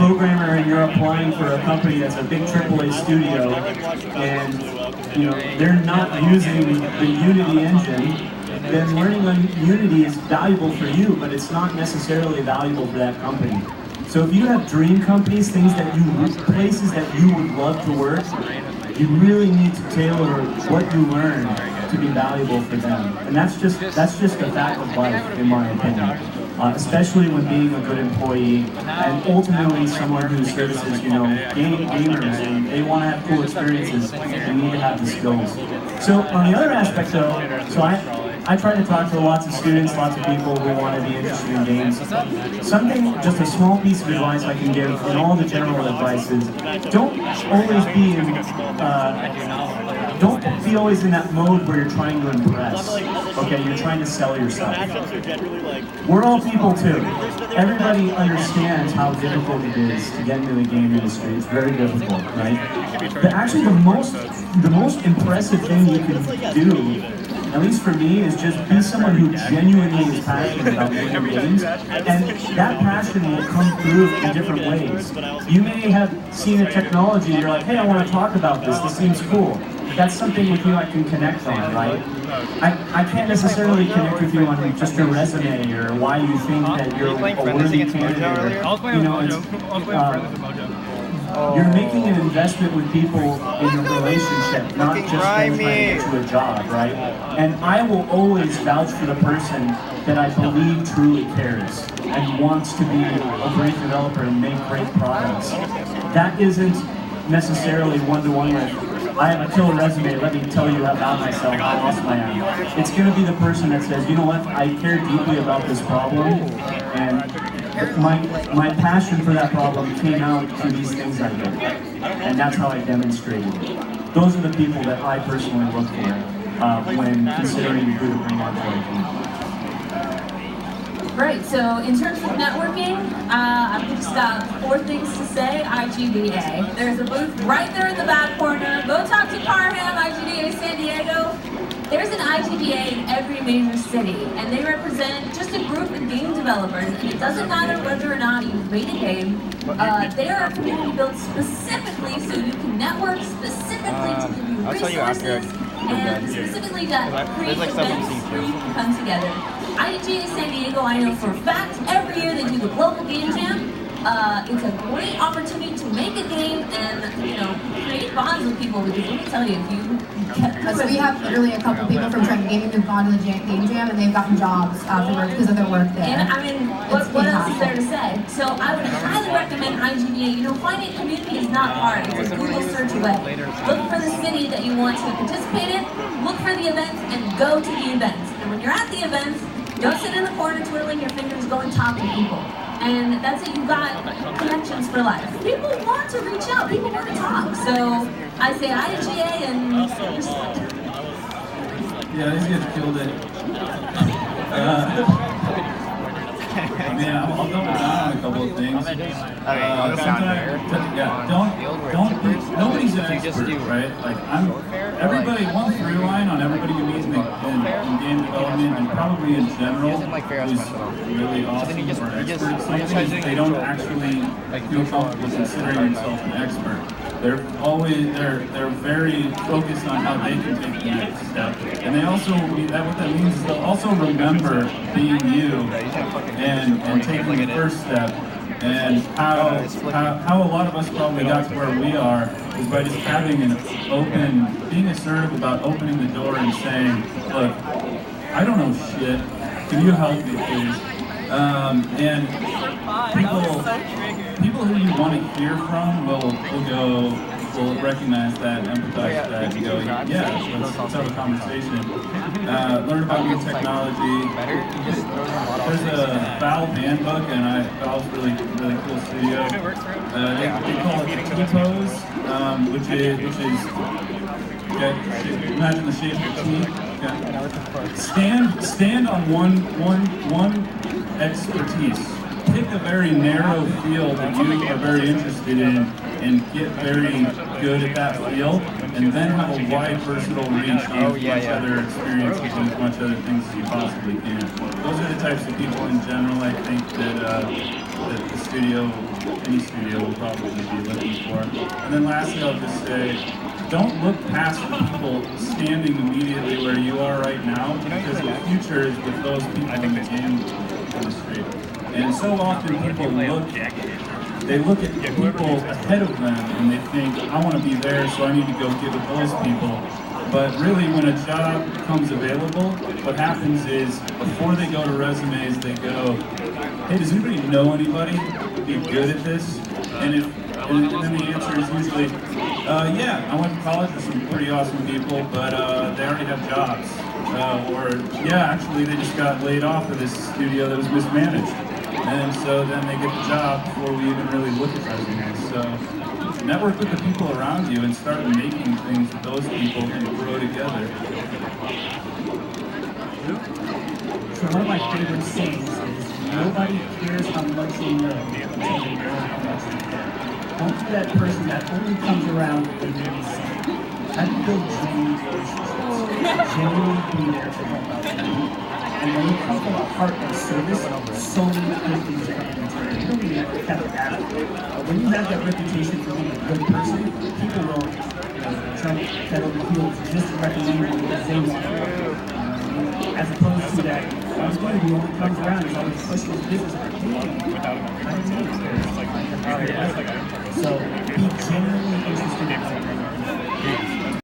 programmer and you're applying for a company that's a big AAA studio, and they're not using the Unity engine, then learning on Unity is valuable for you, but it's not necessarily valuable for that company. So if you have dream companies, places that you would love to work, you really need to tailor what you learn to be valuable for them. And that's just a fact of life, in my opinion. Especially when being a good employee and ultimately someone who services, gamers, and they want to have cool experiences, they need to have the skills. So on the other aspect though, I try to talk to lots of students, lots of people who want to be interested in games. Just a small piece of advice I can give, and all the general advice is, don't be always in that mode where you're trying to impress. Okay, you're trying to sell yourself. We're all people too. Everybody understands how difficult it is to get into the game industry. It's very difficult, right? But actually the most impressive thing you can do, at least for me, is just be someone who genuinely is passionate about making games, and that passion will come through in different ways. You may have seen a technology and you're like, hey, I want to talk about this seems cool. That's something with you I can connect on, right? I can't necessarily connect with you on just your resume or why you think that you're a worthy candidate. You're making an investment with people in your relationship, not just trying to get you a job, right? And I will always vouch for the person that I believe truly cares and wants to be a great developer and make great products. That isn't necessarily one-to-one with, I have a killer resume, let me tell you about myself, how awesome I am. It's going to be the person that says, you know what, I care deeply about this problem, and my passion for that problem came out through these things I did, and that's how I demonstrated it. Those are the people that I personally look for when considering who to bring on to our team. Right, so in terms of networking, I've just got 4 things to say. IGDA. There's a booth right there in the back corner. Go talk to Parham, IGDA San Diego. There's an IGDA in every major city, and they represent just a group of game developers. And it doesn't matter whether or not you've made a game. They are a community built specifically so you can network, specifically to give you resources, and specifically to create events where you can come together. IGDA San Diego, I know for a fact, every year they do the Global Game Jam. It's a great opportunity to make a game and, create bonds with people, because let me tell you, if you so we have literally a couple people from Trek Gaming who've gone to the Game Jam and they've gotten jobs afterwards because of their work there. And I mean, what else is there to say? So I would highly recommend IGDA. Finding a community is not hard. It's a Google search away. Look for the city that you want to participate in, look for the events, and go to the events. And when you're at the events, don't sit in the corner twiddling your fingers, go and talk to people. And that's it, you've got connections for life. People want to reach out, people want to talk. So I say IGA and yeah, these guys killed it. I'll double down on a couple of things. Nobody's an expert, right? Everybody, one through line on everybody who meets in game development and probably in general who's really awesome or expert something, they don't actually feel comfortable considering themselves an expert. They're very focused on how they can take the next step. And they also, what that means is they'll also remember being you and taking the first step. And how a lot of us probably got to where we are is by just having being assertive about opening the door and saying, look, I don't know shit, can you help me please? And people who you want to hear from will recognize that, empathize with that, and go, yeah, let's have a conversation. Learn about new technology. There's a Valve handbook, and Valve's really cool studio. They call it T-pose, which is imagine the shape of a T. Okay. Stand on one expertise. Pick a very narrow field that you are very interested in and get very good at that field, and then have a wide versatile reach and much other experiences and as much other things as you possibly can. Those are the types of people in general I think that the studio any studio will probably be looking for. And then lastly, I'll just say, don't look past the people standing immediately where you are right now, because the future is with those people in the game industry. And so often people look at people ahead of them and they think, I want to be there, so I need to go get with those people. But really, when a job becomes available, what happens is, before they go to resumes, they go, hey, does anybody know anybody who'd be good at this? And then the answer is usually, yeah, I went to college with some pretty awesome people, but they already have jobs. Or, yeah, actually, they just got laid off of this studio that was mismanaged. And so then they get the job before we even really look at resumes. So network with the people around you and start making things with those people and grow together. So one of my favorite sayings is, nobody cares how much you know until they know how much you care. Don't be that person that only comes around when you need something. How do you build genuine relationships? Genuinely be there to help out people. And when you come from a heart of service, so many good things come in return. You don't even have to ask. When you have that reputation for being a good person, people will jump head over heels just to recommend you because they want to work. As opposed to that, I was going to do only comes around is always pushing his business. So be genuinely interested in